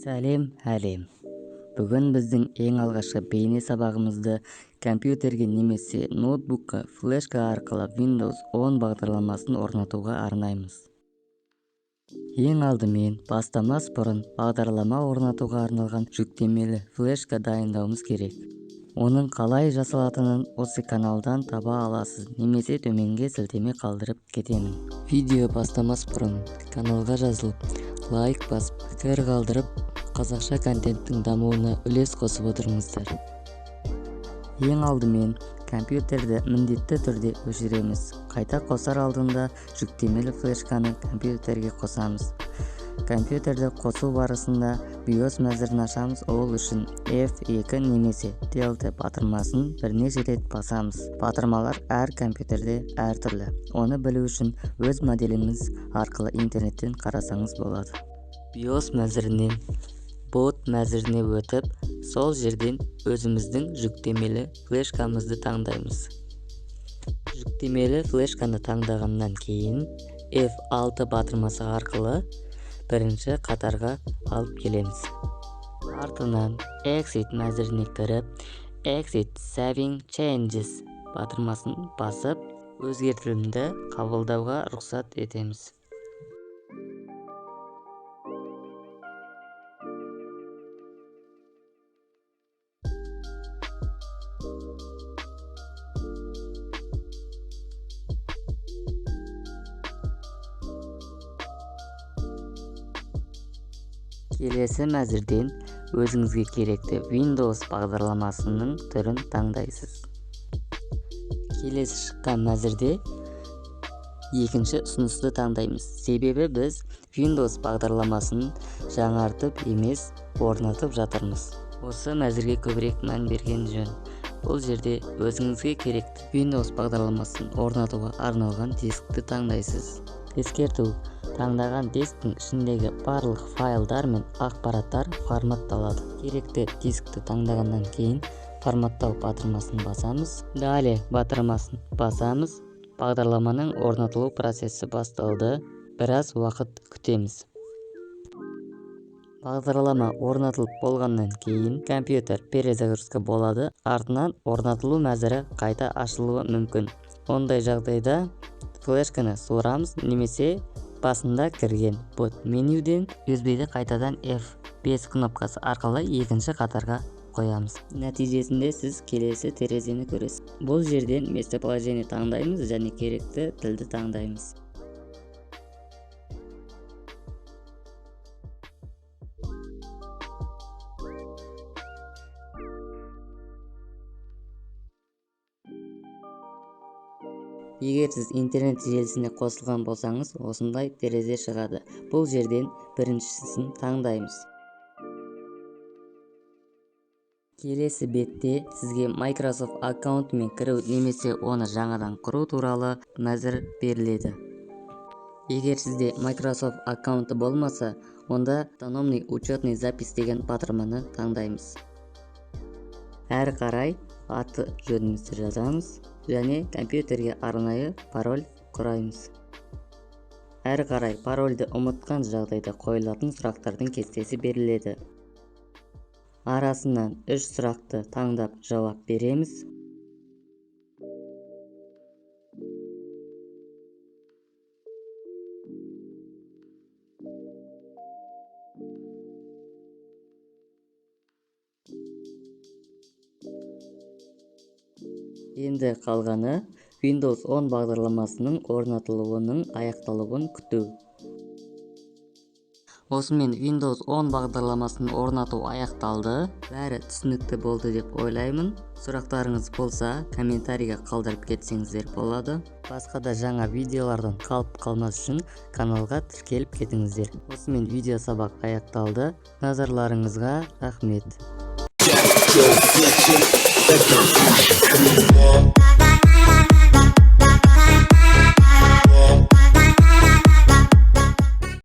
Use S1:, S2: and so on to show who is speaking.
S1: Сәлем, әлем. Бүгін біздің ең алғашқы бейне сабағымызды компьютерге немесе ноутбукке флешка арқылы Windows 10 бағдарламасын орнатуға арнаймыз. Ең алдымен бастамас бұрын бағдарлама орнатуға арналған жүктемелі флешка дайындауымыз керек. Оның қалай жасалатынын осы каналдан таба аласыз, немесе төменге сілтеме қалдырып кетемін. Видео бастамас бұрын каналға жазылып, лайк басып, пікір қалдырып, қазақша контенттің дамуына үлес қосып отырыңыздар. Ең алдымен компьютерді міндетті түрде өшіреміз. Қайта қосар алдында жүктемелі флешканы компьютерге қосамыз. Компьютерді қосу барысында BIOS мәзірін ашамыз. Ол үшін F2 немесе Delta батырмасын бірнеше рет басамыз. Батырмалар әр компьютерде әртүрлі. Оны білу үшін өз моделіміз арқылы интернеттен қарасаңыз болады. BIOS мәзірінен бот мәзіріне өтіп, сол жерден өзіміздің жүктемелі флешкамызды таңдаймыз. Жүктемелі флешканы таңдағаннан кейін F6 батырмасы арқылы бірінші қатарға алып келеміз. Артынан Exit мәзіріне кіріп, Exit Saving Changes батырмасын басып, өзгертілімді қабылдауға рұқсат етеміз. Келесі мәзірден өзіңізге керекті Windows бағдарламасының түрін таңдайсыз. Келесі шыққан мәзірде екінші ұсынысты таңдаймыз. Себебі біз Windows бағдарламасын жаңартып емес, орнатып жатырмыз. Осы мәзірге көбірек мән берген жөн. Бұл жерде өзіңізге керекті Windows бағдарламасын орнатуға арналған дискті таңдайсыз. Ескерту: таңдаған дисктің ішіндегі барлық файлдар мен ақпараттар форматталады. Керекті дискті таңдағаннан кейін форматтау батырмасын басамыз. Далее батырмасын басамыз. Бағдарламаның орнатылу процесі басталды. Біраз уақыт күтеміз. Бағдарлама орнатылып болғаннан кейін компьютер перезагрузка болады. Артынан орнатылу мәзірі қайта ашылуы мүмкін. Ондай жағдайда флешканы суырамыз, немесе басында кірген бот менюден USB-ді қайтадан F5 кнопкасы арқылы екінші қатарға қоямыз. Нәтижесінде сіз келесі терезені көресіз. Бұл жерден местоположение таңдаймыз және керекті тілді таңдаймыз. Егер сіз интернет желісіне қосылған болсаңыз, осындай терезе шығады. Бұл жерден біріншісін таңдаймыз. Келесі бетте сізге Microsoft аккаунтымен кіру немесе оны жаңадан құру туралы мәзір беріледі. Егер сізде Microsoft аккаунты болмаса, онда автономный учетный запись деген батырманы таңдаймыз. Әрі қарай аты жөнімізді жазамыз және компьютерге арнайы пароль құраймыз. Әрі қарай парольді ұмытқан жағдайда қойылатын сұрақтардың кестесі беріледі. Арасынан 3 сұрақты таңдап жауап береміз. Енді қалғаны Windows 10 бағдарламасының орнатылуының аяқталуын күту. Осымен Windows 10 бағдарламасын орнату аяқталды. Бәрі түсінікті болды деп ойлаймын. Сұрақтарыңыз болса, комментарийға қалдырып кетсеңіздер болады. Басқа да жаңа видеолардан қалып қалмас үшін каналға тіркеліп кетіңіздер. Осымен видео сабақ аяқталды. Назарларыңызға рахмет.